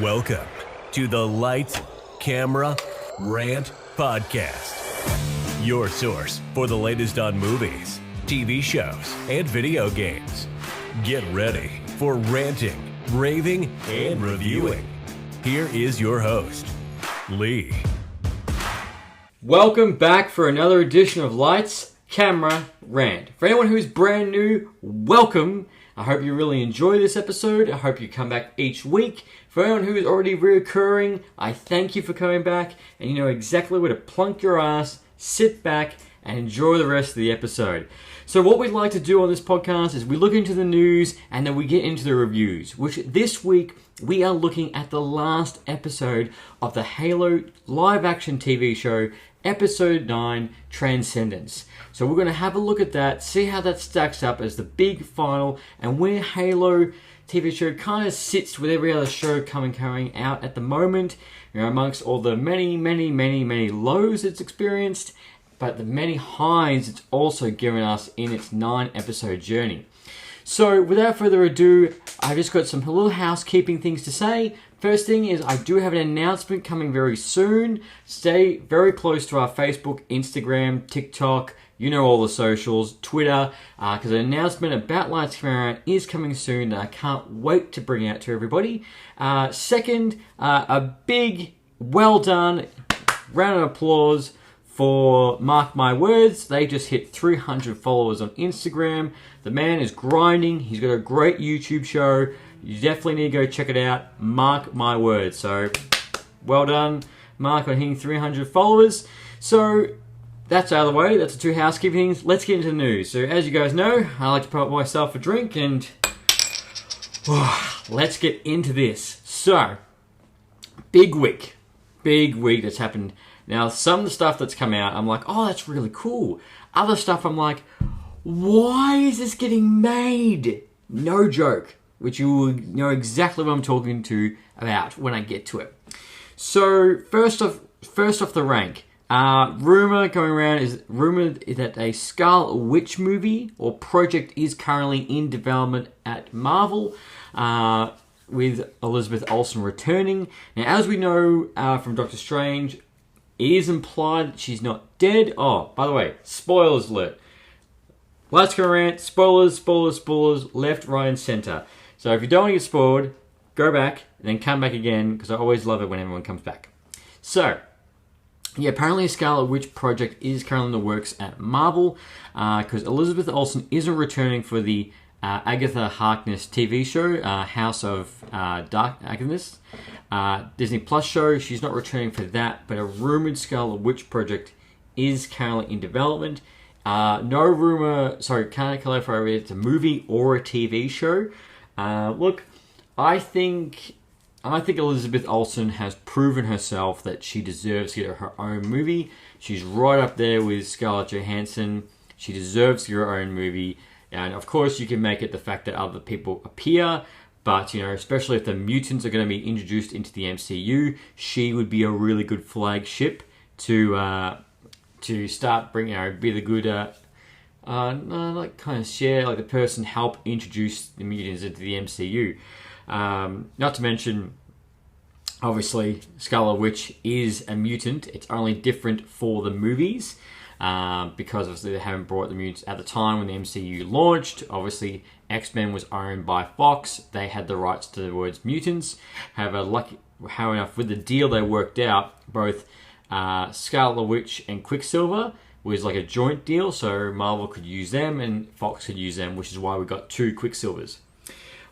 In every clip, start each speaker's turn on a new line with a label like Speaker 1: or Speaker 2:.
Speaker 1: Welcome to the Light, Camera, Rant Podcast. Your source for the latest on movies, TV shows, and video games. Get ready for ranting, raving, and reviewing. Here is your host, Lee.
Speaker 2: Welcome back for another edition of Lights, Camera, Rant. For anyone who's brand new, welcome. I hope you really enjoy this episode. I hope you come back each week. For anyone who is already reoccurring, I thank you for coming back, and you know exactly where to plunk your ass, sit back, and enjoy the rest of the episode. So what we'd like to do on this podcast is we look into the news and then we get into the reviews, which this week we are looking at the last episode of the Halo live-action TV show, Episode 9, Transcendence. So we're going to have a look at that, see how that stacks up as the big final, and where Halo TV show kind of sits with every other show coming out at the moment, you know, amongst all the many lows it's experienced, but the many highs it's also given us in its 9-episode journey. So without further ado, I've just got some little housekeeping things to say. First thing is I do have an announcement coming very soon. Stay very close to our Facebook, Instagram, TikTok, you know, all the socials, Twitter, because an announcement about Lights Camera is coming soon that I can't wait to bring out to everybody. Second, a big well done round of applause for Mark My Words. They just hit 300 followers on Instagram. The man is grinding. He's got a great YouTube show. You definitely need to go check it out. Mark My Words. So, well done, Mark, on hitting 300 followers. So, that's out of the way. That's the two housekeeping things. Let's get into the news. So, as you guys know, I like to put myself a drink and let's get into this. So, big week that's happened. Now, some of the stuff that's come out, I'm like, oh, that's really cool. Other stuff, I'm like, why is this getting made? No joke. Which you will know exactly what I'm talking about when I get to it. So, first off the rank. Rumor going around is rumored that a Scarlet Witch movie or project is currently in development at Marvel, with Elizabeth Olsen returning. Now, as we know from Doctor Strange, it is implied that she's not dead. Oh, by the way, spoilers alert. Let's go rant. Spoilers, left, right, and center. So if you don't want to get spoiled, go back and then come back again, because I always love it when everyone comes back. So, yeah, apparently a Scarlet Witch project is currently in the works at Marvel, because Elizabeth Olsen isn't returning for the Agatha Harkness TV show, House of Darkness, Disney Plus show. She's not returning for that, but a rumored Scarlet Witch project is currently in development. No rumor, can't clarify whether it's a movie or a TV show. Look, I think Elizabeth Olsen has proven herself that she deserves to get her own movie. She's right up there with Scarlett Johansson. She deserves to get her own movie. And of course, you can make it the fact that other people appear, but you know, especially if the mutants are going to be introduced into the MCU, she would be a really good flagship to start bringing, be the good, share, like the person help introduce the mutants into the MCU. Not to mention, obviously, Scarlet Witch is a mutant. It's only different for the movies. Because obviously they haven't brought the mutants at the time when the MCU launched. Obviously, X-Men was owned by Fox. They had the rights to the words mutants. However, with the deal they worked out, both Scarlet Witch and Quicksilver was like a joint deal, so Marvel could use them and Fox could use them, which is why we got two Quicksilvers.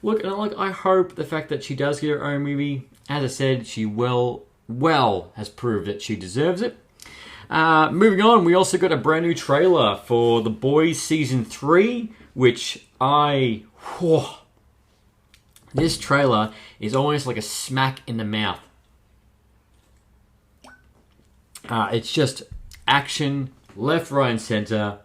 Speaker 2: Look, and I hope the fact that she does get her own movie, as I said, she well has proved that she deserves it. Moving on, we also got a brand new trailer for The Boys Season 3, which this trailer is almost like a smack in the mouth. It's just action, left, right, and center,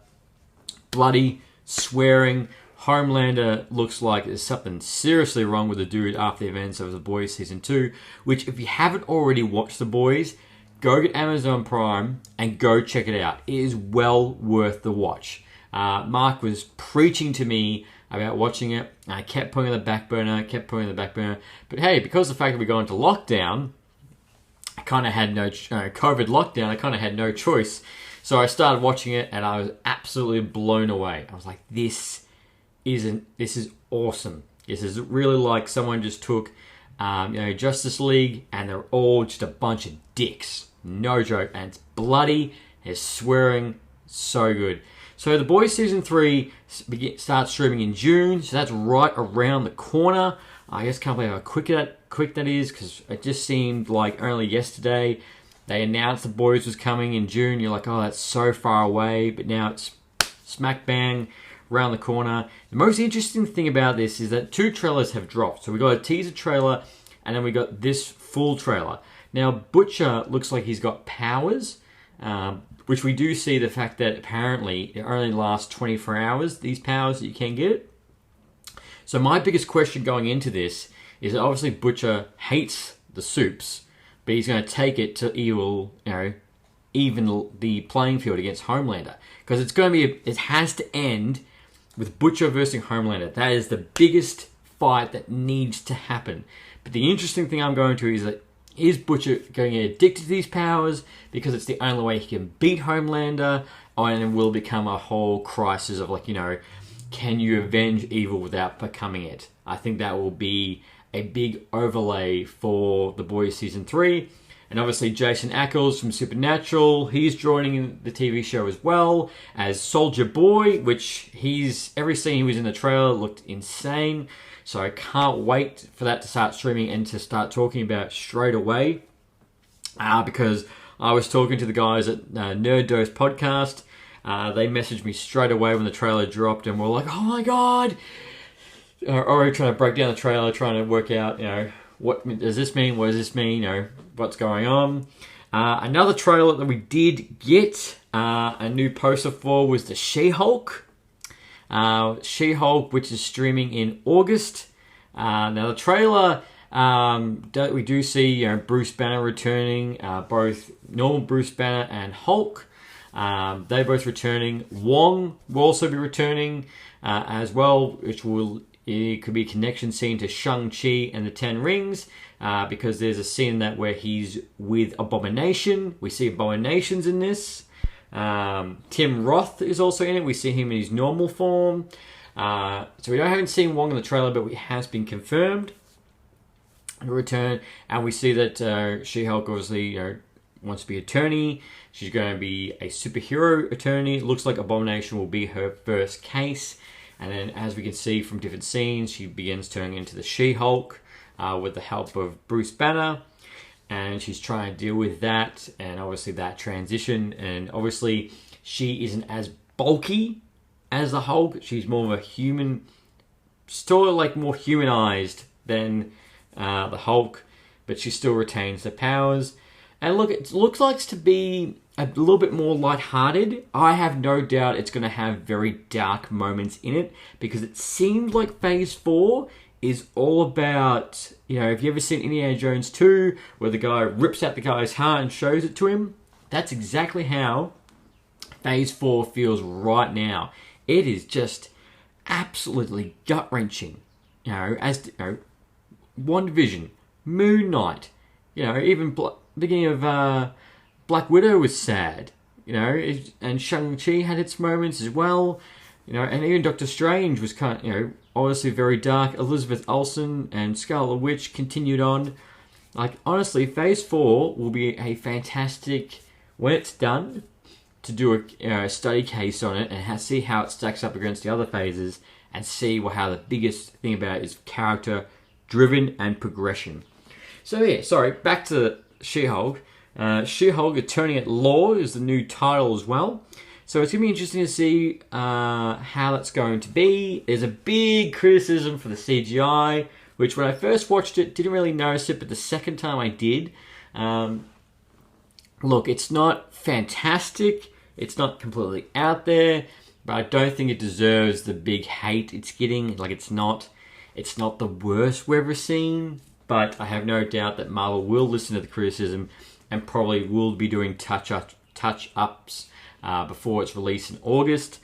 Speaker 2: bloody, swearing. Homelander looks like there's something seriously wrong with the dude after the events of The Boys Season 2, which if you haven't already watched The Boys, go get Amazon Prime and go check it out. It is well worth the watch. Mark was preaching to me about watching it. I kept putting it on the back burner, But hey, because of the fact that we go into lockdown, I kind of had no COVID lockdown. I kind of had no choice, so I started watching it, and I was absolutely blown away. I was like, "This is awesome. This is really like someone just took, Justice League, and they're all just a bunch of dicks. No joke, and it's bloody. It's swearing, so good." So The Boys Season 3 starts streaming in June, so that's right around the corner. I just can't believe how quick that is, because it just seemed like only yesterday they announced The Boys was coming in June. You're like, oh, that's so far away, but now it's smack bang around the corner. The most interesting thing about this is that 2 trailers have dropped. So we got a teaser trailer, and then we got this full trailer. Now, Butcher looks like he's got powers, which we do see the fact that apparently it only lasts 24 hours, these powers that you can get. So my biggest question going into this is that obviously Butcher hates the soups, but he's going to take it to even the playing field against Homelander. Because it has to end with Butcher versus Homelander. That is the biggest fight that needs to happen. But the interesting thing I'm going to is Butcher going to get addicted to these powers because it's the only way he can beat Homelander, and it will become a whole crisis of can you avenge evil without becoming it? I think that will be a big overlay for The Boys Season 3. And obviously Jason Ackles from Supernatural, he's joining in the TV show as well as Soldier Boy, which every scene he was in the trailer looked insane. So I can't wait for that to start streaming and to start talking about straight away. Because I was talking to the guys at Nerd Dose Podcast. They messaged me straight away when the trailer dropped and were like, oh my god! Already trying to break down the trailer, trying to work out, what does this mean? What does this mean? What's going on? Another trailer that we did get a new poster for was the She-Hulk. She-Hulk, which is streaming in August. Now the trailer, we do see Bruce Banner returning, both normal Bruce Banner and Hulk. They're both returning. Wong will also be returning as well, which it could be a connection scene to Shang-Chi and the Ten Rings, because there's a scene in that where he's with Abomination. We see Abominations in this. Tim Roth is also in it. We see him in his normal form. So we haven't seen Wong in the trailer, but it has been confirmed. Return, and we see that She-Hulk obviously wants to be attorney. She's going to be a superhero attorney. It looks like Abomination will be her first case. And then, as we can see from different scenes, she begins turning into the She-Hulk with the help of Bruce Banner. And she's trying to deal with that, and obviously that transition. And obviously, she isn't as bulky as the Hulk. She's more of a human, still more humanized than the Hulk, but she still retains the powers. And look, it looks like to be a little bit more lighthearted. I have no doubt it's going to have very dark moments in it, because it seems like Phase 4 is all about, if you ever seen Indiana Jones 2, where the guy rips out the guy's heart and shows it to him, that's exactly how Phase 4 feels right now. It is just absolutely gut-wrenching. WandaVision, Moon Knight, even beginning of Black Widow was sad, and Shang-Chi had its moments as well, and even Doctor Strange was obviously very dark. Elizabeth Olsen and Scarlet Witch continued on. Honestly, Phase 4 will be a fantastic, when it's done, to do a study case on it and see how it stacks up against the other phases, and see how the biggest thing about it is character driven and progression. So back to She-Hulk. She-Hulk Attorney at Law is the new title as well. So it's going to be interesting to see how that's going to be. There's a big criticism for the CGI, which when I first watched it, didn't really notice it, but the second time I did. Look, it's not fantastic. It's not completely out there, but I don't think it deserves the big hate it's getting. It's not the worst we've ever seen, but I have no doubt that Marvel will listen to the criticism and probably will be doing touch-ups before it's released in August.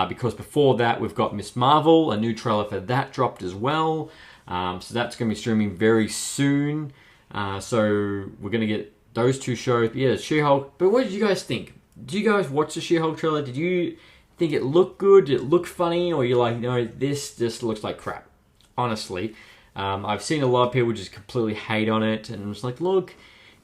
Speaker 2: because before that we've got Miss Marvel, a new trailer for that dropped as well. So that's going to be streaming very soon. So we're going to get those two shows. But yeah, She-Hulk. But what did you guys think? Did you guys watch the She-Hulk trailer? Did you think it looked good? Did it look funny? Or you're like, no, this just looks like crap? Honestly, I've seen a lot of people just completely hate on it. And I'm just like, look,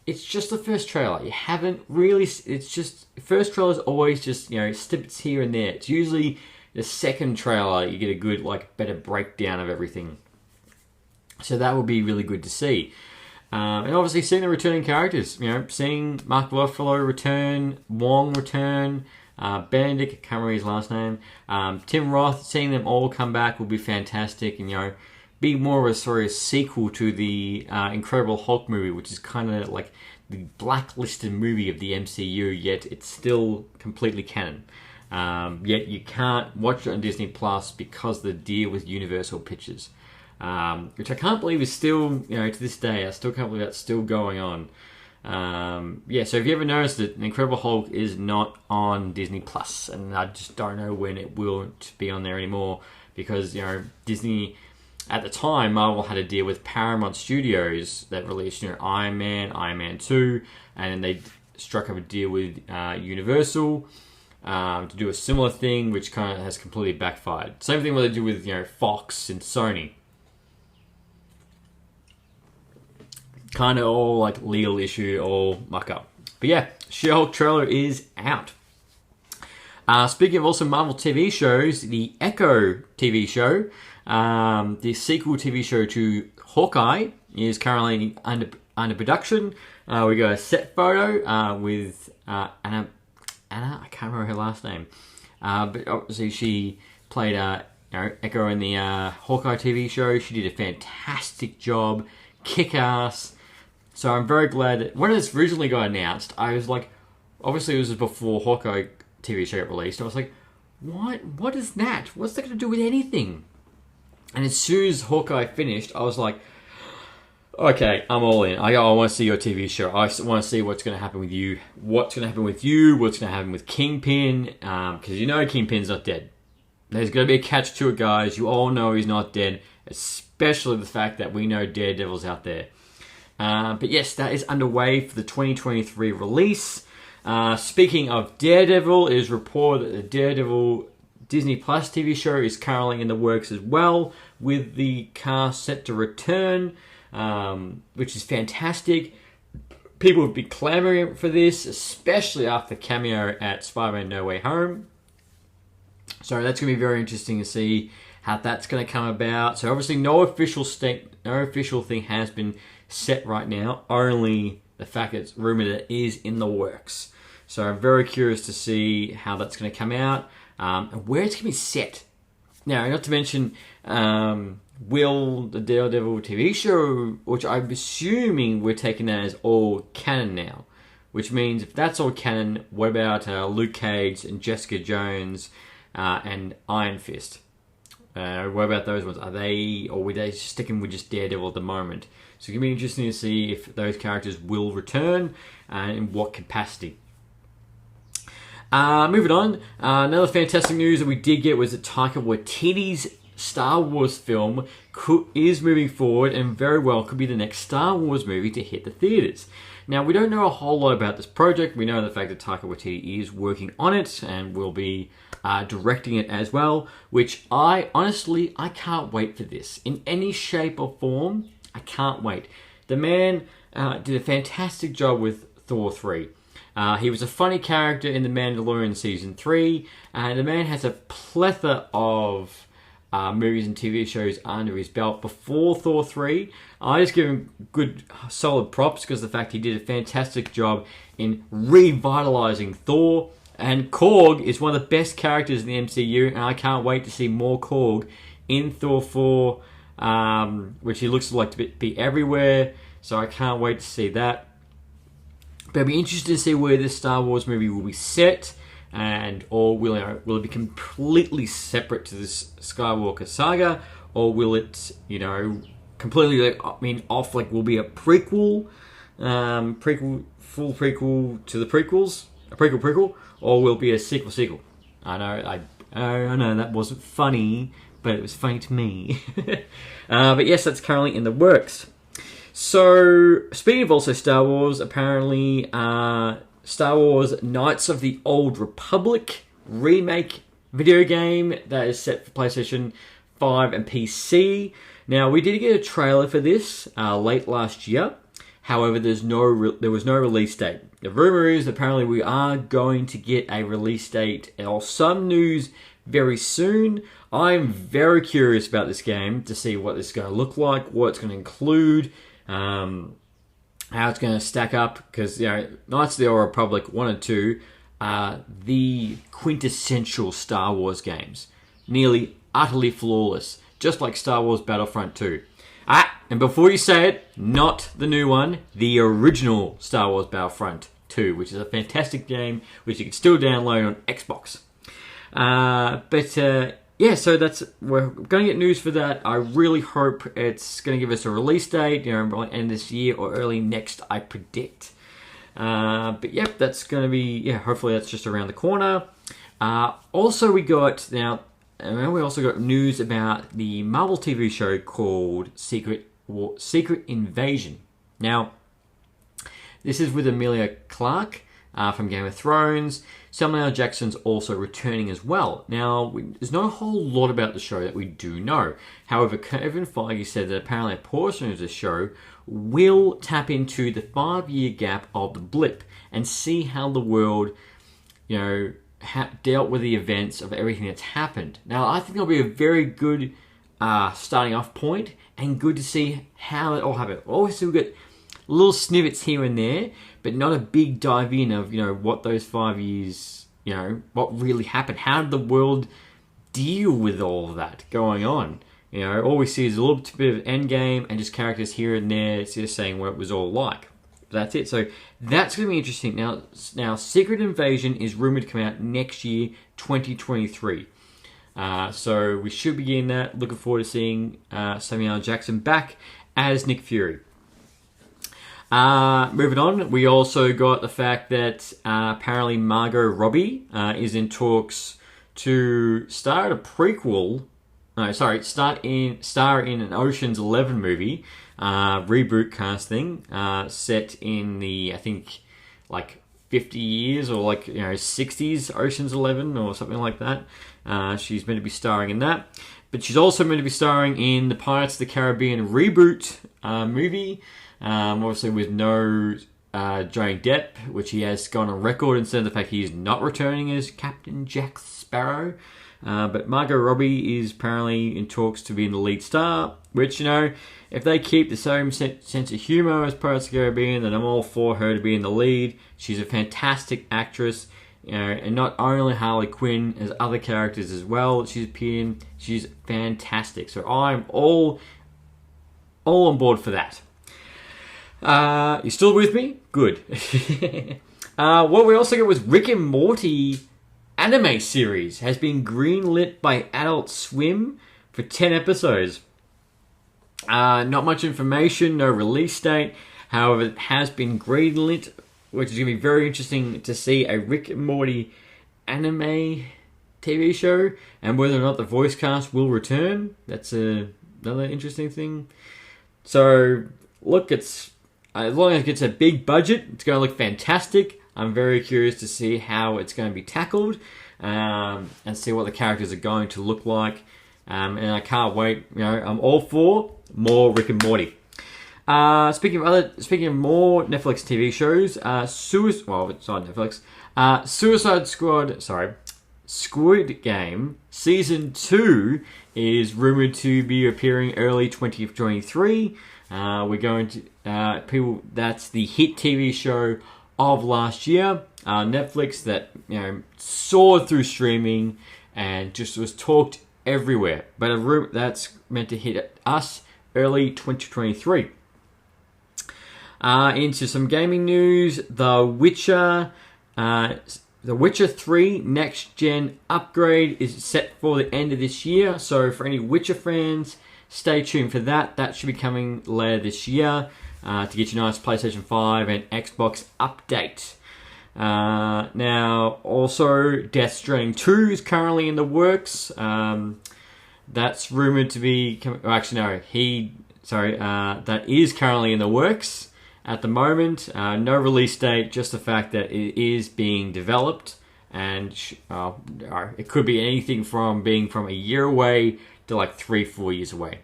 Speaker 2: it's just the first trailer. You haven't really... It's just... First trailer's always just, snippets here and there. It's usually the second trailer you get a good, better breakdown of everything. So that would be really good to see. And obviously seeing the returning characters, seeing Mark Ruffalo return, Wong return, Benedict, I can't remember his last name, Tim Roth, seeing them all come back will be fantastic, and be more of a sort of sequel to the Incredible Hulk movie, which is kind of like the blacklisted movie of the MCU, yet it's still completely canon. Yet you can't watch it on Disney Plus because of the deal with Universal Pictures. Which I can't believe is still, to this day, I still can't believe that's still going on. So if you ever noticed that Incredible Hulk is not on Disney Plus, and I just don't know when it will be on there anymore, because, Disney, at the time, Marvel had a deal with Paramount Studios that released, Iron Man, Iron Man 2, and then they struck up a deal with Universal to do a similar thing, which kind of has completely backfired. Same thing what they do with, Fox and Sony. Kind of all legal issue, all muck up. But yeah, She-Hulk trailer is out. Speaking of also Marvel TV shows, the Echo TV show, the sequel TV show to Hawkeye, is currently under production. We got a set photo with Anna. I can't remember her last name, but obviously she played Echo in the Hawkeye TV show. She did a fantastic job, kick-ass. So I'm very glad that when it originally got announced, I was like, obviously it was before Hawkeye TV show got released. I was like, what is that? What's that going to do with anything? And as soon as Hawkeye finished, I was like, okay, I'm all in. I want to see your TV show. I want to see what's going to happen with you. What's going to happen with you? What's going to happen with Kingpin? Because Kingpin's not dead. There's going to be a catch to it, guys. You all know he's not dead, especially the fact that we know Daredevil's out there. But yes, that is underway for the 2023 release. Speaking of Daredevil, it is reported that the Daredevil Disney Plus TV show is currently in the works as well, with the cast set to return, which is fantastic. People have been clamoring for this, especially after the cameo at Spider-Man No Way Home. So that's going to be very interesting to see how that's going to come about. So obviously no official thing has been set right now, only the fact that it's rumored that it is in the works. So I'm very curious to see how that's going to come out, and where it's going to be set. Now, not to mention, will the Daredevil TV show, which I'm assuming we're taking that as all canon now, which means if that's all canon, what about Luke Cage and Jessica Jones and Iron Fist? What about those ones? Are they, or were they sticking with just Daredevil at the moment? So it's going to be interesting to see if those characters will return and in what capacity. Moving on, another fantastic news that we did get was that Taika Waititi's Star Wars film is moving forward and very well could be the next Star Wars movie to hit the theaters. Now, we don't know a whole lot about this project. We know the fact that Taika Waititi is working on it and will be directing it as well, which I can't wait for this. In any shape or form, I can't wait. The man did a fantastic job with Thor 3. He was a funny character in The Mandalorian Season 3, and the man has a plethora of movies and TV shows under his belt before Thor 3. I just give him good, solid props because of the fact he did a fantastic job in revitalizing Thor. And Korg is one of the best characters in the MCU, and I can't wait to see more Korg in Thor 4, which he looks like to be everywhere, so I can't wait to see that. But I'll be interested to see where this Star Wars movie will be set, or will it be completely separate to this Skywalker saga, or will it, completely off, will be a prequel, full prequel to the prequels, a prequel, or will it be a sequel? I know I know that wasn't funny, but it was funny to me. But yes, that's currently in the works. So, speaking of also Star Wars, apparently Star Wars Knights of the Old Republic remake video game that is set for PlayStation 5 and PC. Now, we did get a trailer for this late last year. However, there was no release date. The rumor is apparently we are going to get a release date or some news very soon. I'm very curious about this game to see what this is going to look like, what it's going to include, how it's going to stack up. Because Knights of the Old Republic 1 and 2 are the quintessential Star Wars games, nearly utterly flawless, just like Star Wars Battlefront 2. And before you say it, not the new one, the original Star Wars Battlefront 2, which is a fantastic game, which you can still download on Xbox. So we're going to get news for that. I really hope it's going to give us a release date, by the end of this year or early next, I predict. That's going to be, hopefully that's just around the corner. Also, we also got news about the Marvel TV show called Secret Invasion. Now, this is with Emilia Clarke from Game of Thrones. Samuel L. Jackson's also returning as well. Now, there's not a whole lot about the show that we do know. However, Kevin Feige said that apparently a portion of the show will tap into the 5-year gap of the blip and see how the world, dealt with the events of everything that's happened. Now, I think it'll be a very good starting off point and good to see how it all happened. Obviously, we've got little snippets here and there, but not a big dive in of, what those 5 years, what really happened. How did the world deal with all of that going on? All we see is a little bit of endgame and just characters here and there just saying what it was all like. That's it. So that's going to be interesting. Now, Secret Invasion is rumored to come out next year, 2023. So we should be getting that. Looking forward to seeing Samuel L. Jackson back as Nick Fury. Moving on, we also got the fact that apparently Margot Robbie is in talks to star in a prequel. Star in an Ocean's 11 movie, reboot kind of thing, set in the, I think, 50 years or 60s Ocean's 11 or something like that. She's meant to be starring in that. But she's also meant to be starring in the Pirates of the Caribbean reboot movie, obviously with no Johnny Depp, which he has gone on record and said the fact he's not returning as Captain Jack Sparrow. But Margot Robbie is apparently in talks to be in the lead star, which, if they keep the same sense of humour as Pirates of the Caribbean, then I'm all for her to be in the lead. She's a fantastic actress, and not only Harley Quinn, as other characters as well she's appeared in. She's fantastic. So I'm all on board for that. You still with me? Good. What we also got was Rick and Morty anime series has been greenlit by Adult Swim for 10 episodes. Not much information, no release date. However, it has been greenlit, which is going to be very interesting to see a Rick and Morty anime TV show, and whether or not the voice cast will return. That's another interesting thing. So, look, as long as it gets a big budget, it's going to look fantastic. I'm very curious to see how it's going to be tackled and see what the characters are going to look like. And I can't wait. I'm all for more Rick and Morty. Speaking of more Netflix TV shows, it's on Netflix. Suicide Squad. Squid Game Season 2 is rumored to be appearing early 2023. We're going to that's the hit TV show of last year, Netflix, that soared through streaming and just was talked everywhere. But that's meant to hit us early 2023. Into some gaming news, The Witcher 3 next gen upgrade is set for the end of this year. So for any Witcher fans, stay tuned for that. That should be coming later this year to get your nice PlayStation 5 and Xbox update. Now, also, Death Stranding 2 is currently in the works. That's rumored to be... that is currently in the works at the moment. No release date, just the fact that it is being developed. And it could be anything from being from a year away to like 3-4 years away.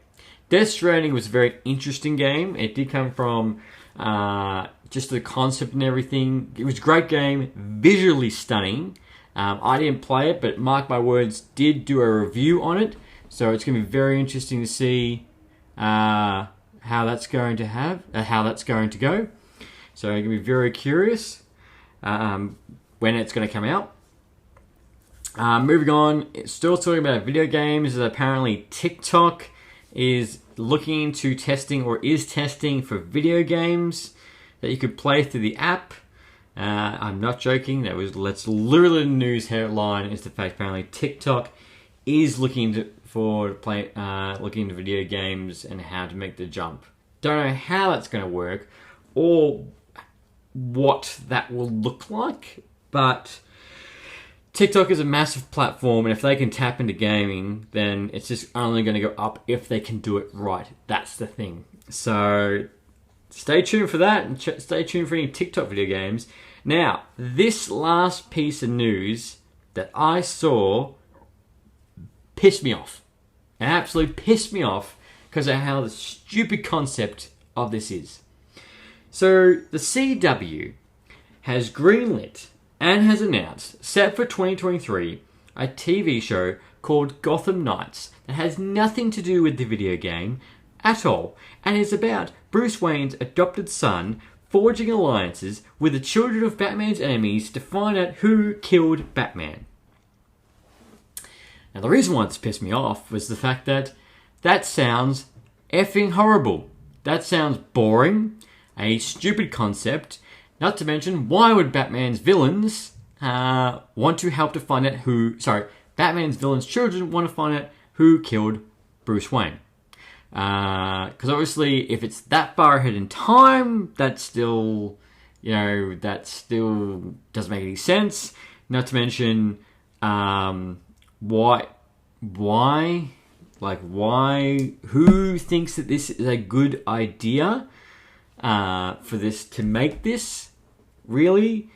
Speaker 2: Death Stranding was a very interesting game. It did come from just the concept and everything. It was a great game, visually stunning. I didn't play it, but mark my words, did do a review on it. So it's going to be very interesting to see how that's going to go. So I'm going to be very curious when it's going to come out. Moving on, still talking about video games. Apparently TikTok is looking into testing or is testing for video games that you could play through the app. I'm not joking. That's literally the news headline is the fact apparently TikTok is looking into video games and how to make the jump. Don't know how that's going to work or what that will look like, but TikTok is a massive platform, and if they can tap into gaming, then it's just only going to go up if they can do it right. That's the thing. So stay tuned for that, and stay tuned for any TikTok video games. Now, this last piece of news that I saw pissed me off. It absolutely pissed me off because of how the stupid concept of this is. So, the CW has greenlit and has announced, set for 2023, a TV show called Gotham Knights that has nothing to do with the video game at all, and is about Bruce Wayne's adopted son forging alliances with the children of Batman's enemies to find out who killed Batman. Now, the reason why it's pissed me off was the fact that sounds effing horrible. That sounds boring, a stupid concept. Not to mention, why would Batman's villains want to help to find out Batman's villains' children want to find out who killed Bruce Wayne? Because obviously, if it's that far ahead in time, that still doesn't make any sense. Not to mention, why? Who thinks that this is a good idea for this to make this? Really?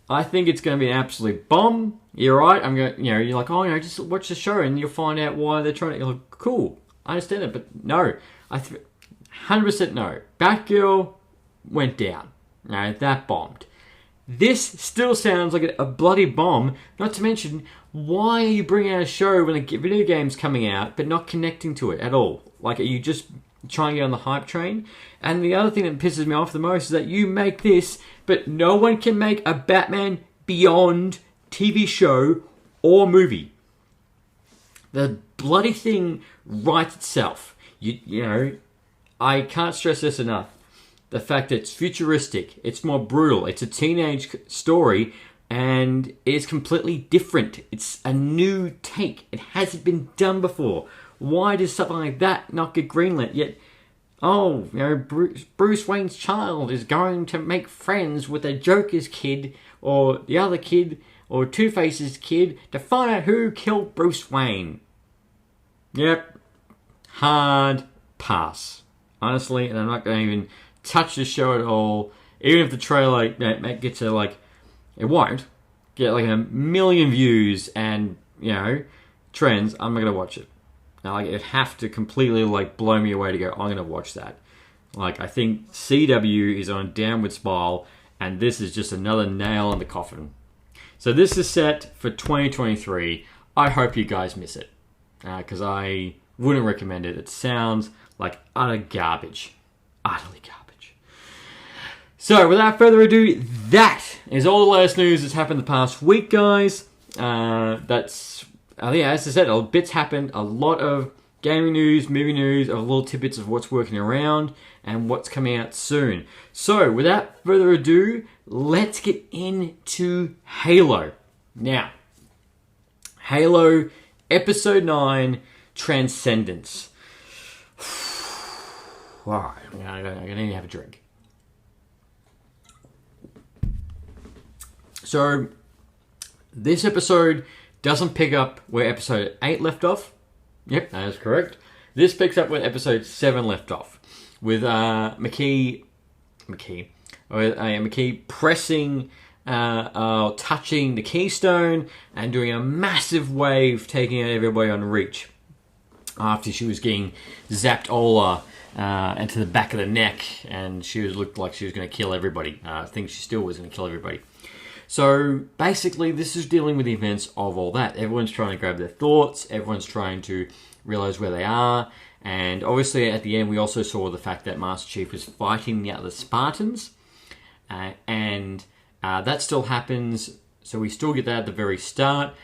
Speaker 2: I think it's going to be an absolute bomb. You're right. You're like, just watch the show and you'll find out why they're trying to. You're like, cool, I understand it, but no, 100% no. Batgirl went down. No, that bombed. This still sounds like a bloody bomb. Not to mention, why are you bringing out a show when a video game's coming out, but not connecting to it at all? Like, are you just trying to get on the hype train? And the other thing that pisses me off the most is that you make this, but no one can make a Batman Beyond TV show or movie. The bloody thing writes itself. I can't stress this enough. The fact that it's futuristic, it's more brutal, it's a teenage story, and it's completely different. It's a new take. It hasn't been done before. Why does something like that not get greenlit? Yet, Bruce Wayne's child is going to make friends with a Joker's kid, or the other kid, or Two-Face's kid, to find out who killed Bruce Wayne. Yep. Hard pass. Honestly, and I'm not going to even touch the show at all. Even if the trailer gets it won't get like 1 million views and trends. I'm not gonna watch it. Now, it'd have to completely blow me away to go, I'm gonna watch that. I think CW is on a downward spiral, and this is just another nail in the coffin. So this is set for 2023. I hope you guys miss it, because I wouldn't recommend it. It sounds like utter garbage. Utterly garbage. So, without further ado, that is all the latest news that's happened the past week, guys. As I said, a bit's happened. A lot of gaming news, movie news, a little tidbits of what's working around and what's coming out soon. So, without further ado, let's get into Halo. Now, Halo Episode 9, Transcendence. Alright, I'm gonna need to have a drink. So this episode doesn't pick up where episode 8 left off. Yep, that is correct. This picks up where episode 7 left off, with McKee pressing, touching the keystone and doing a massive wave, taking out everybody on reach after she was getting zapped all into the back of the neck, and looked like she was going to kill everybody. I think she still was going to kill everybody. So basically, this is dealing with the events of all that. Everyone's trying to grab their thoughts. Everyone's trying to realize where they are. And obviously, at the end, we also saw the fact that Master Chief was fighting the other Spartans. And that still happens. So we still get that at the very start.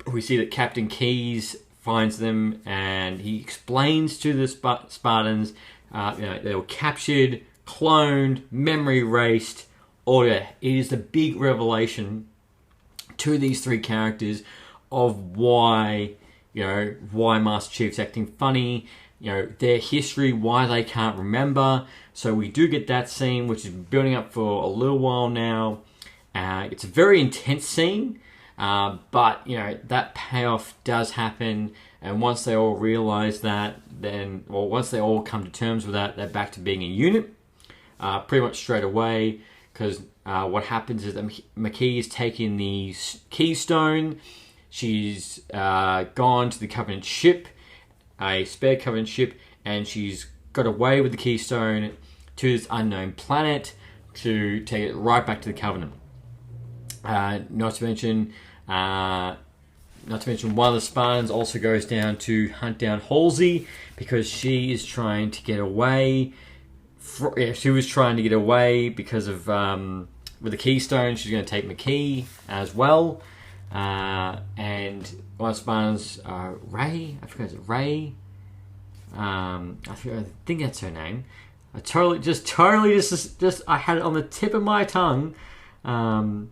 Speaker 2: We see that Captain Keyes finds them, and he explains to the Spartans, they were captured, cloned, memory erased. Oh yeah, it is the big revelation to these three characters of why Master Chief's acting funny, their history, why they can't remember. So we do get that scene, which is building up for a little while now. It's a very intense scene, but that payoff does happen. And once they all realize that, once they all come to terms with that, they're back to being a unit, pretty much straight away. Because what happens is that McKee is taking the keystone. She's gone to the Covenant ship, a spare Covenant ship, and she's got away with the keystone to this unknown planet to take it right back to the Covenant. Not to mention, one of the Spartans also goes down to hunt down Halsey because she is trying to get away. She was trying to get away because of with the keystone. She's going to take McKee as well. And one of the Spartans, Ray. I forgot, is it Ray? I think that's her name. I had it on the tip of my tongue. Of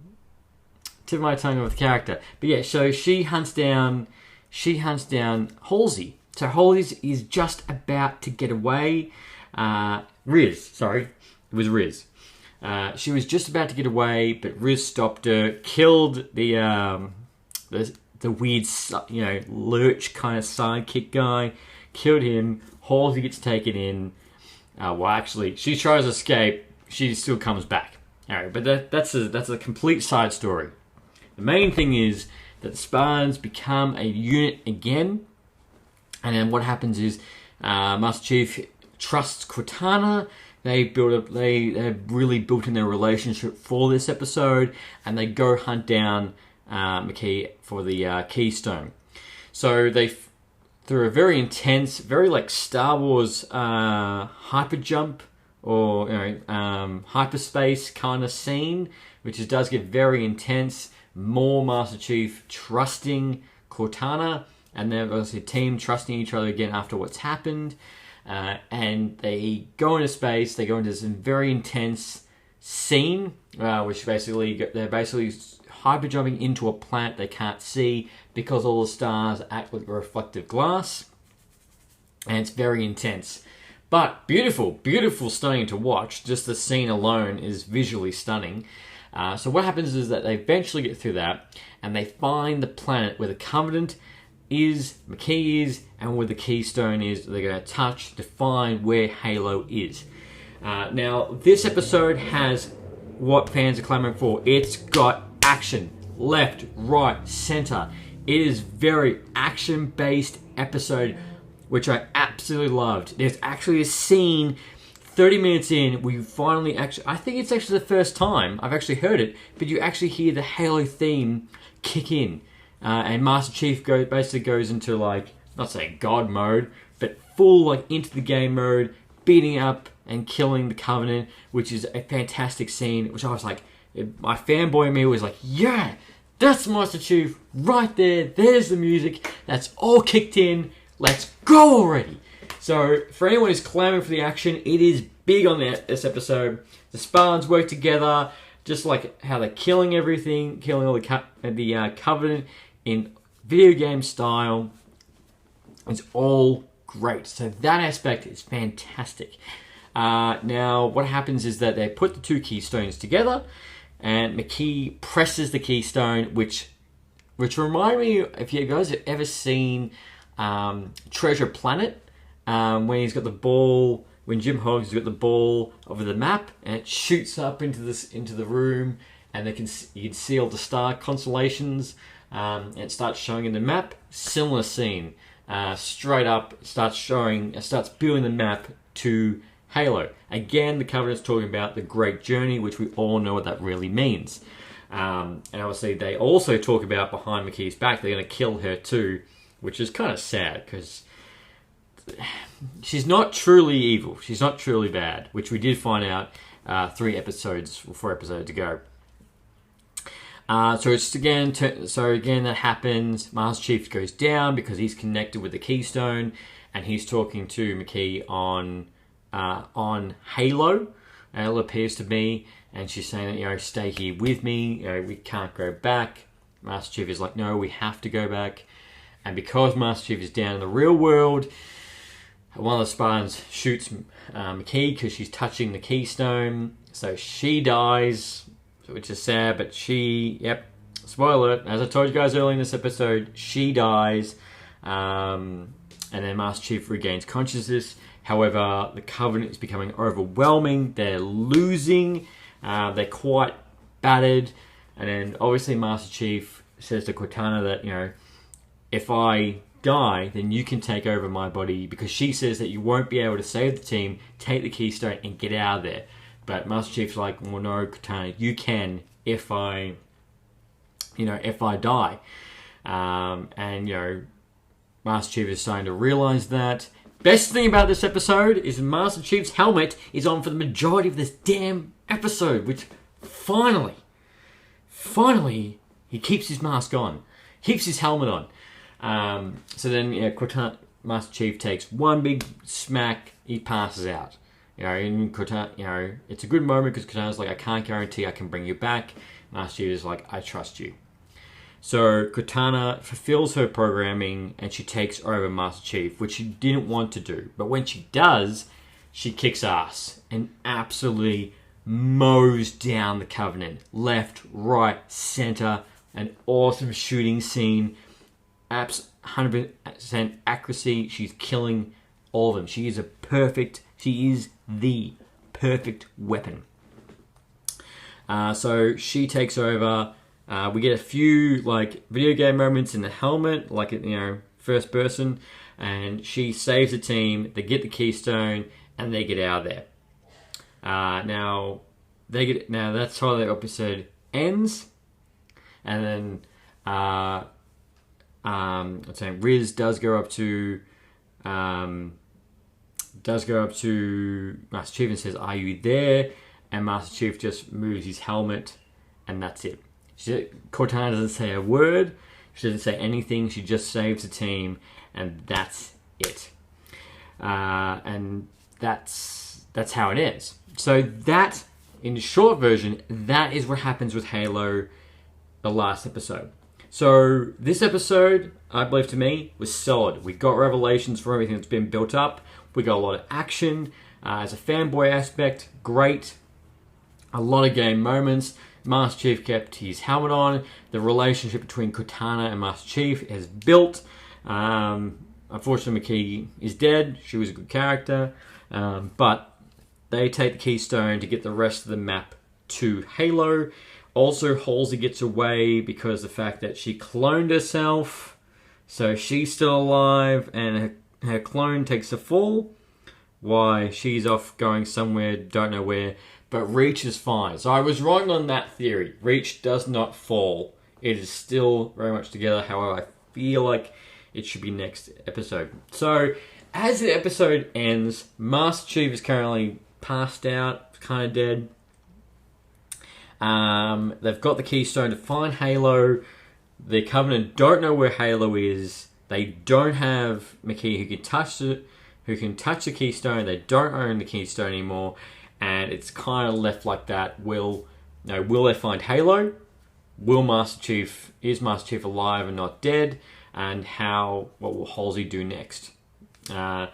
Speaker 2: the character. But yeah, so she hunts down Halsey. So Halsey is just about to get away. Riz, sorry. It was Riz. She was just about to get away, but Riz stopped her, killed the weird, lurch kind of sidekick guy, killed him. Halsey gets taken in. Actually, she tries to escape. She still comes back. All right, but that's a complete side story. The main thing is that the Spartans become a unit again, and then what happens is Master Chief trusts Cortana. They've really built in their relationship for this episode, and they go hunt down McKee for the keystone. So through a very intense, very like Star Wars hyper jump or hyperspace kind of scene, which does get very intense. More Master Chief trusting Cortana, and then obviously a team trusting each other again after what's happened. And they go into space. They go into this very intense scene, which they're basically hyper jumping into a planet they can't see because all the stars act like reflective glass, and it's very intense. But beautiful, stunning to watch. Just the scene alone is visually stunning. So what happens is that they eventually get through that, and they find the planet where the Covenant is, McKee is, and where the keystone is. They're going to find where Halo is. Now, this episode has what fans are clamoring for. It's got action, left, right, center. It is very action-based episode, which I absolutely loved. There's actually a scene 30 minutes in, we finally I think it's actually the first time I've actually heard it, but you actually hear the Halo theme kick in. And Master Chief basically goes into, like, not saying God mode, but full, like, into the game mode, beating up and killing the Covenant, which is a fantastic scene, which I was like, my fanboy in me was like, yeah, that's Master Chief right there. There's the music. That's all kicked in. Let's go already. So, for anyone who's clamoring for the action, it is big on this episode. The Spartans work together, just like how they're killing everything, killing all the Covenant in video game style. It's all great. So that aspect is fantastic. Now, what happens is that they put the two keystones together, and McKee presses the keystone, which remind me, if you guys have ever seen Treasure Planet, when he's got the ball, when Jim Hoggs has got the ball over the map, and it shoots up into the room, and you can see all the star constellations, and it starts showing in the map. Similar scene, straight up starts building the map to Halo. Again, the Covenant's talking about the Great Journey, which we all know what that really means. And obviously, they also talk about behind McKee's back, they're going to kill her too, which is kind of sad because she's not truly evil. She's not truly bad, which we did find out 4 episodes to go. So again, that happens. Master Chief goes down because he's connected with the Keystone, and he's talking to McKee on Halo. It appears to be, and she's saying that, stay here with me. We can't go back. Master Chief is like, no, we have to go back. And because Master Chief is down in the real world, one of the Spartans shoots McKee because she's touching the Keystone, so she dies, which is sad. But spoiler alert, as I told you guys earlier in this episode, she dies, and then Master Chief regains consciousness. However, the Covenant is becoming overwhelming. They're losing. They're quite battered. And then obviously Master Chief says to Cortana that, if I die, then you can take over my body, because she says that you won't be able to save the team, take the Keystone, and get out of there. But Master Chief's like, well, no, Cortana, you can if I die. And, Master Chief is starting to realize that. Best thing about this episode is Master Chief's helmet is on for the majority of this damn episode, which finally, he keeps his mask on, keeps his helmet on. So then, Master Chief takes one big smack, he passes out. In Cortana, it's a good moment because Cortana's like, I can't guarantee I can bring you back. Master Chief is like, I trust you. So Cortana fulfills her programming and she takes over Master Chief, which she didn't want to do. But when she does, she kicks ass and absolutely mows down the Covenant. Left, right, center. An awesome shooting scene. 100% accuracy. She's killing all of them. She is the perfect weapon. So she takes over. We get a few video game moments in the helmet, first person, and she saves the team. They get the Keystone and they get out of there. Now that's how the episode ends, and then Riz does go up to Master Chief and says, "Are you there?" And Master Chief just moves his helmet, and that's it. Cortana doesn't say a word. She doesn't say anything. She just saves the team, and that's it. And that's how it ends. So that, in the short version, that is what happens with Halo, the last episode. So this episode, I believe to me, was solid. We got revelations for everything that's been built up. We got a lot of action. As a fanboy aspect, great. A lot of game moments. Master Chief kept his helmet on. The relationship between Cortana and Master Chief is built. Unfortunately, McKee is dead. She was a good character. But they take the Keystone to get the rest of the map to Halo. Also, Halsey gets away because of the fact that she cloned herself. So she's still alive, and her clone takes the fall. Why? She's off going somewhere, don't know where. But Reach is fine. So I was wrong on that theory. Reach does not fall. It is still very much together. However, I feel like it should be next episode. So, as the episode ends, Master Chief is currently passed out, kind of dead. They've got the Keystone to find Halo. The Covenant don't know where Halo is. They don't have McKee who can touch the Keystone. They don't own the Keystone anymore. And it's kind of left like that. Will they find Halo? Is Master Chief alive and not dead? And what will Halsey do next? Now,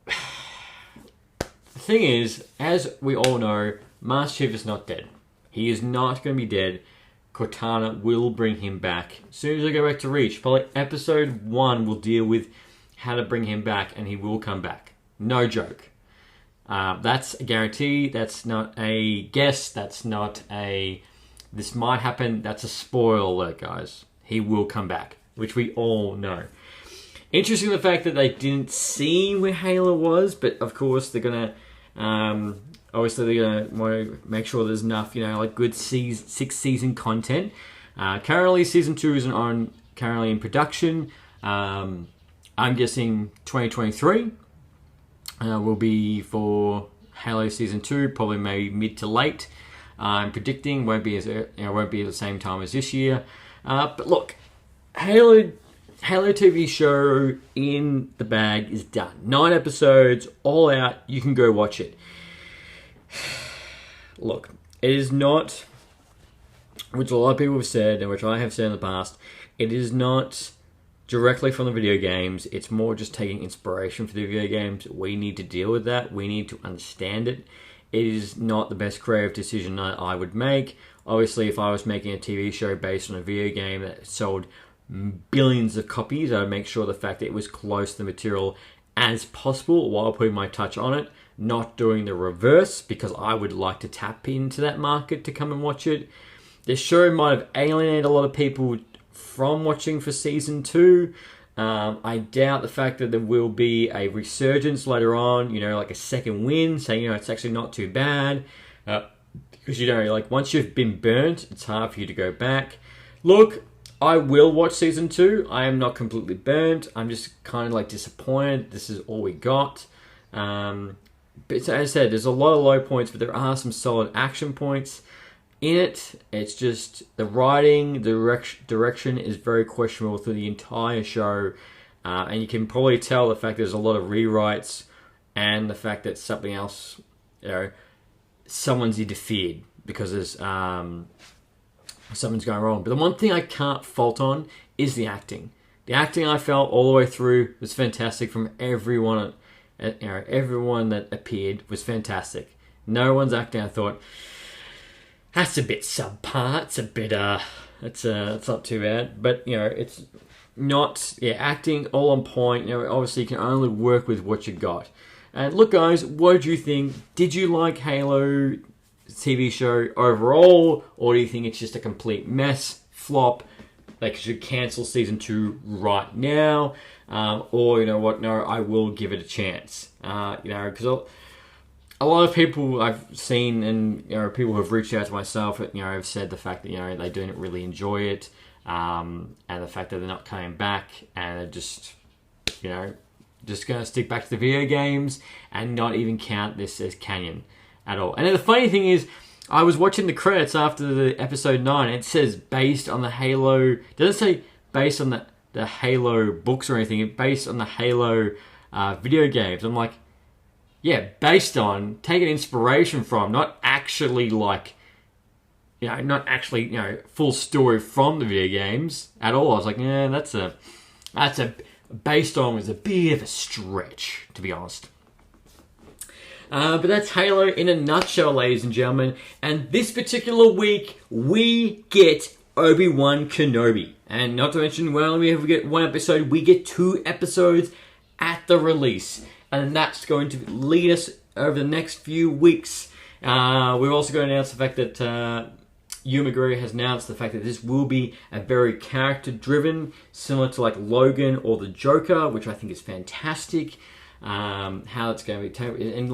Speaker 2: the thing is, as we all know, Master Chief is not dead. He is not going to be dead. Cortana will bring him back. As soon as I go back to Reach, probably episode 1 will deal with how to bring him back, and he will come back. No joke. That's a guarantee. That's not a guess. That's not a... This might happen. That's a spoiler alert, guys. He will come back, which we all know. Interesting the fact that they didn't see where Halo was, but of course they're going to... obviously they're going to want to make sure there's enough, like good 6-season content. Currently, Season 2 is currently in production. I'm guessing 2023 will be for Halo Season 2, probably maybe mid to late. I'm predicting won't be at the same time as this year. But look, Halo TV show in the bag is done. 9 episodes, all out. You can go watch it. Look, it is not, which a lot of people have said, and which I have said in the past, it is not directly from the video games. It's more just taking inspiration for the video games. We need to deal with that. We need to understand it. It is not the best creative decision that I would make. Obviously, if I was making a TV show based on a video game that sold billions of copies, I would make sure the fact that it was close to the material as possible while putting my touch on it. Not doing the reverse, because I would like to tap into that market to come and watch it. This show might have alienated a lot of people from watching for Season 2. I doubt the fact that there will be a resurgence later on, like a second win, saying, it's actually not too bad. Because, once you've been burnt, it's hard for you to go back. Look, I will watch Season 2. I am not completely burnt. I'm just kind of disappointed. This is all we got. But as I said, there's a lot of low points, but there are some solid action points in it. It's just the writing, the direction is very questionable through the entire show. And you can probably tell the fact there's a lot of rewrites and the fact that something else, someone's interfered because there's something's going wrong. But the one thing I can't fault on is the acting. The acting I felt all the way through was fantastic from everyone. Everyone that appeared was fantastic. No one's acting, I thought, that's a bit subpar. It's a bit, it's not too bad. But, it's not, acting all on point. Obviously you can only work with what you got. And look, guys, what did you think? Did you like Halo TV show overall? Or do you think it's just a complete mess, flop? They should cancel Season 2 right now. Or, you know what, no, I will give it a chance. Because a lot of people I've seen, and people who have reached out to myself, have said the fact that they don't really enjoy it, and the fact that they're not coming back, and they're just going to stick back to the video games and not even count this as canon at all. And then the funny thing is, I was watching the credits after the episode 9, and it says based on the Halo. It doesn't say based on the Halo books or anything. It's based on the Halo video games. I'm like, yeah, based on, taking inspiration from, not actually full story from the video games at all. I was like, yeah, that's a based on was a bit of a stretch, to be honest. But that's Halo in a nutshell, ladies and gentlemen. And this particular week, we get Obi-Wan Kenobi. And not to mention, well, we get 1 episode, we get 2 episodes at the release. And that's going to lead us over the next few weeks. We're also going to announce the fact that Ewan McGregor has announced the fact that this will be a very character-driven, similar to Logan or the Joker, which I think is fantastic. How it's going to be taken. And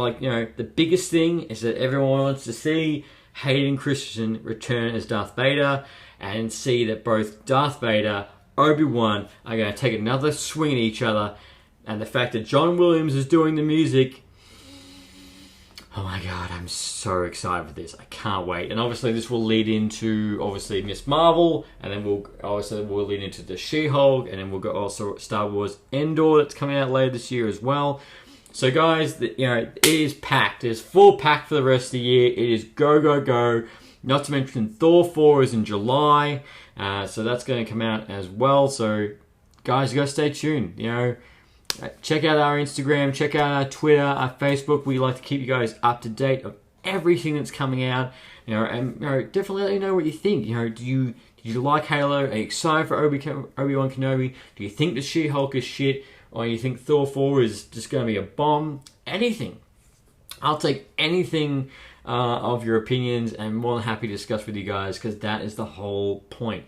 Speaker 2: the biggest thing is that everyone wants to see Hayden Christensen return as Darth Vader and see that both Darth Vader, Obi-Wan are going to take another swing at each other. And the fact that John Williams is doing the music, oh my god, I'm so excited for this. I can't wait. And obviously this will lead into Miss Marvel, and then we'll lead into the She-Hulk, and then we'll go also Star Wars Endor that's coming out later this year as well. So guys, it is packed. It is full pack for the rest of the year. It is go, go, go. Not to mention Thor 4 is in July, so that's going to come out as well. So guys, you got to stay tuned. Check out our Instagram, check out our Twitter, our Facebook. We like to keep you guys up to date of everything that's coming out. And definitely let me know what you think. Did you like Halo? Are you excited for Obi-Wan Kenobi? Do you think the She-Hulk is shit? Or you think Thor 4 is just going to be a bomb? Anything. I'll take anything of your opinions, and more than happy to discuss with you guys, because that is the whole point,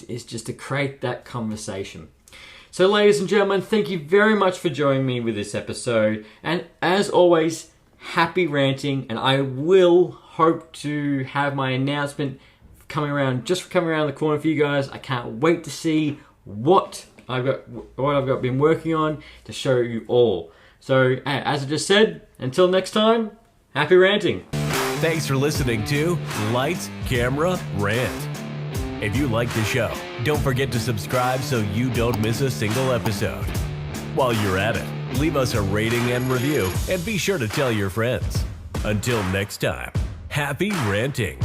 Speaker 2: is just to create that conversation. So ladies and gentlemen, thank you very much for joining me with this episode, and as always, happy ranting, and I will hope to have my announcement coming around the corner for you guys. I can't wait to see what I've been working on to show you all. So as I just said, until next time, happy ranting.
Speaker 1: Thanks for listening to Lights, Camera, Rant. If you like the show, don't forget to subscribe so you don't miss a single episode. While you're at it, leave us a rating and review, and be sure to tell your friends. Until next time, happy ranting.